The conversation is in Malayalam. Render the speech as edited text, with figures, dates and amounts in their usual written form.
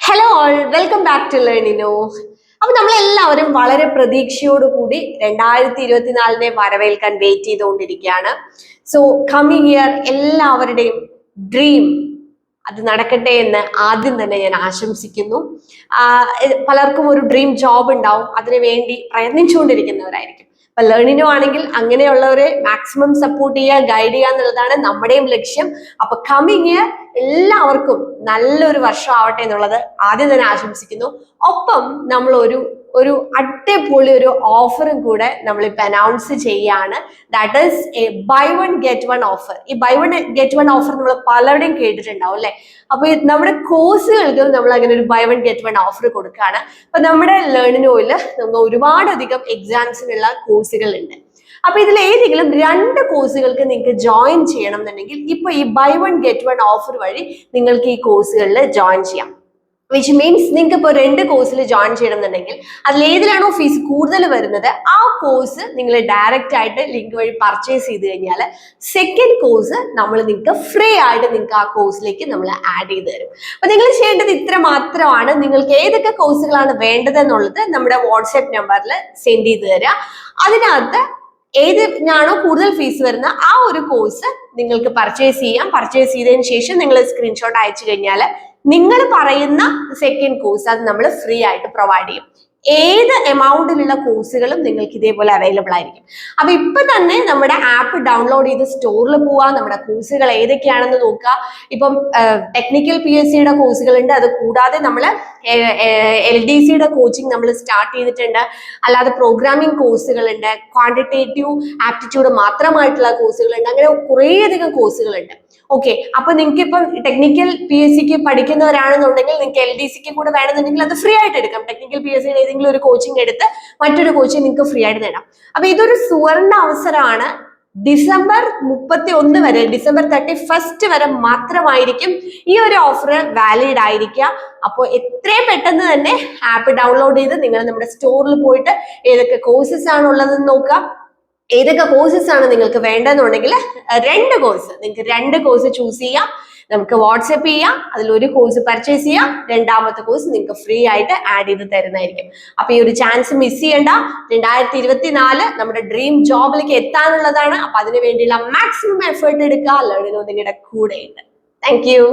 Hello all, welcome back to ലേണിനോ. അപ്പൊ നമ്മളെല്ലാവരും വളരെ പ്രതീക്ഷയോടുകൂടി 2024 വരവേൽക്കാൻ വെയിറ്റ് ചെയ്തുകൊണ്ടിരിക്കുകയാണ്. സോ കമ്മിങ് ഇയർ എല്ലാവരുടെയും ഡ്രീം അത് നടക്കട്ടെ എന്ന് ആദ്യം തന്നെ ഞാൻ ആശംസിക്കുന്നു. പലർക്കും ഒരു ഡ്രീം ജോബ് ഉണ്ടാവും, അതിനു വേണ്ടി പ്രയത്നിച്ചുകൊണ്ടിരിക്കുന്നവരായിരിക്കും. അപ്പൊ ലേണിനോ ആണെങ്കിൽ അങ്ങനെയുള്ളവരെ മാക്സിമം സപ്പോർട്ട് ചെയ്യുക, ഗൈഡ് ചെയ്യുക എന്നുള്ളതാണ് നമ്മുടെയും ലക്ഷ്യം. അപ്പൊ കമ്മിങ് ഇയർ എല്ലാവർക്കും നല്ലൊരു വർഷം ആവട്ടെ എന്നുള്ളത് ആദ്യം തന്നെ ആശംസിക്കുന്നു. ഒപ്പം നമ്മൾ ഒരു അടിപൊളി ഒരു ഓഫറും കൂടെ നമ്മളിപ്പോൾ അനൗൺസ് ചെയ്യാണ്. That is a buy one get one offer. ഈ buy one get one offer നമ്മൾ പലരുടെയും കേട്ടിട്ടുണ്ടാവും അല്ലെ. അപ്പൊ നമ്മുടെ കോഴ്സുകൾക്ക് നമ്മൾ അങ്ങനെ ഒരു buy one get one offer കൊടുക്കുകയാണ്. അപ്പൊ നമ്മുടെ ലേണിനോയിൽ നമുക്ക് ഒരുപാടധികം എക്സാംസിനുള്ള കോഴ്സുകൾ ഉണ്ട്. അപ്പൊ ഇതിൽ ഏതെങ്കിലും 2 കോഴ്സുകൾക്ക് നിങ്ങൾക്ക് ജോയിൻ ചെയ്യണം എന്നുണ്ടെങ്കിൽ ഇപ്പൊ ഈ buy one get one offer വഴി നിങ്ങൾക്ക് ഈ കോഴ്സുകളിൽ ജോയിൻ ചെയ്യാം. വിച്ച് മീൻസ് നിങ്ങൾക്ക് ഇപ്പോൾ 2 കോഴ്സിൽ ജോയിൻ ചെയ്യണം എന്നുണ്ടെങ്കിൽ അതിലേതിലാണോ ഫീസ് കൂടുതൽ വരുന്നത് ആ കോഴ്സ് നിങ്ങൾ ഡയറക്റ്റ് ആയിട്ട് ലിങ്ക് വഴി പർച്ചേസ് ചെയ്ത് കഴിഞ്ഞാൽ സെക്കൻഡ് കോഴ്സ് നമ്മൾ നിങ്ങൾക്ക് ഫ്രീ ആയിട്ട് നിങ്ങൾക്ക് ആ കോഴ്സിലേക്ക് നമ്മൾ ആഡ് ചെയ്ത് തരും. അപ്പൊ നിങ്ങൾ ചെയ്യേണ്ടത് ഇത്ര മാത്രമാണ്. നിങ്ങൾക്ക് ഏതൊക്കെ കോഴ്സുകളാണ് വേണ്ടതെന്നുള്ളത് നമ്മുടെ വാട്സ്ആപ്പ് നമ്പറിൽ സെൻഡ് ചെയ്ത് തരിക. അതിനകത്ത് ഏതിനാണോ കൂടുതൽ ഫീസ് വരുന്ന ആ ഒരു കോഴ്സ് നിങ്ങൾക്ക് പർച്ചേസ് ചെയ്യാം. പർച്ചേസ് ചെയ്തതിന് ശേഷം നിങ്ങൾ സ്ക്രീൻഷോട്ട് അയച്ചു കഴിഞ്ഞാൽ നിങ്ങൾ പറയുന്ന സെക്കൻഡ് കോഴ്സ് അത് നമ്മൾ ഫ്രീ ആയിട്ട് പ്രൊവൈഡ് ചെയ്യും. ഏത് എമൗണ്ടിലുള്ള കോഴ്സുകളും നിങ്ങൾക്ക് ഇതേപോലെ അവൈലബിൾ ആയിരിക്കും. അപ്പൊ ഇപ്പൊ തന്നെ നമ്മുടെ ആപ്പ് ഡൗൺലോഡ് ചെയ്ത് സ്റ്റോറിൽ പോവാ, നമ്മുടെ കോഴ്സുകൾ ഏതൊക്കെയാണെന്ന് നോക്കുക. ഇപ്പം ടെക്നിക്കൽ PSC കോഴ്സുകൾ ഉണ്ട്. അത് കൂടാതെ നമ്മൾ LDC കോച്ചിങ് നമ്മൾ സ്റ്റാർട്ട് ചെയ്തിട്ടുണ്ട്. അല്ലാതെ പ്രോഗ്രാമിംഗ് കോഴ്സുകൾ ഉണ്ട്, ക്വാണ്ടിറ്റേറ്റീവ് ആപ്റ്റിറ്റ്യൂഡ് മാത്രമായിട്ടുള്ള കോഴ്സുകൾ ഉണ്ട്. അങ്ങനെ കുറേയധികം കോഴ്സുകളുണ്ട്. ഓക്കെ, അപ്പൊ നിങ്ങൾക്ക് ഇപ്പം ടെക്നിക്കൽ PSCക്ക് പഠിക്കുന്നവരാണെന്നുണ്ടെങ്കിൽ നിങ്ങൾക്ക് LDCക്ക് കൂടെ വേണമെന്നുണ്ടെങ്കിൽ അത് ഫ്രീ ആയിട്ട് എടുക്കാം. ടെക്നിക്കൽ PSC ഏതെങ്കിലും ഒരു കോച്ചിങ് എടുത്ത് മറ്റൊരു കോച്ചിങ് നിങ്ങൾക്ക് ഫ്രീ ആയിട്ട് നേടാം. അപ്പൊ ഇതൊരു സുവർണ അവസരമാണ്. ഡിസംബർ 31 വരെ, ഡിസംബർ 31 വരെ മാത്രമായിരിക്കും ഈ ഒരു ഓഫർ വാലിഡ് ആയിരിക്കുക. അപ്പോൾ എത്രയും പെട്ടെന്ന് തന്നെ ആപ്പ് ഡൗൺലോഡ് ചെയ്ത് നിങ്ങൾ നമ്മുടെ സ്റ്റോറിൽ പോയിട്ട് ഏതൊക്കെ കോഴ്സസ് ആണ് ഉള്ളതെന്ന് നോക്കുക. ഏതൊക്കെ കോഴ്സസ് ആണ് നിങ്ങൾക്ക് വേണ്ടതെന്നുണ്ടെങ്കിൽ 2 കോഴ്സ് നിങ്ങൾക്ക് 2 കോഴ്സ് ചൂസ് ചെയ്യാം. നമുക്ക് വാട്സ്ആപ്പ് ചെയ്യാം. അതിലൊരു കോഴ്സ് പർച്ചേസ് ചെയ്യാം, രണ്ടാമത്തെ കോഴ്സ് നിങ്ങൾക്ക് ഫ്രീ ആയിട്ട് ആഡ് ചെയ്ത് തരുന്നതായിരിക്കും. അപ്പൊ ഈ ഒരു ചാൻസ് മിസ് ചെയ്യണ്ട. 2024 നമ്മുടെ ഡ്രീം ജോബിലേക്ക് എത്താനുള്ളതാണ്. അപ്പൊ അതിനു വേണ്ടിയുള്ള മാക്സിമം എഫേർട്ട് എടുക്കുക. ലേണിനോ നിങ്ങളുടെ കൂടെ ഉണ്ട്. Thank you.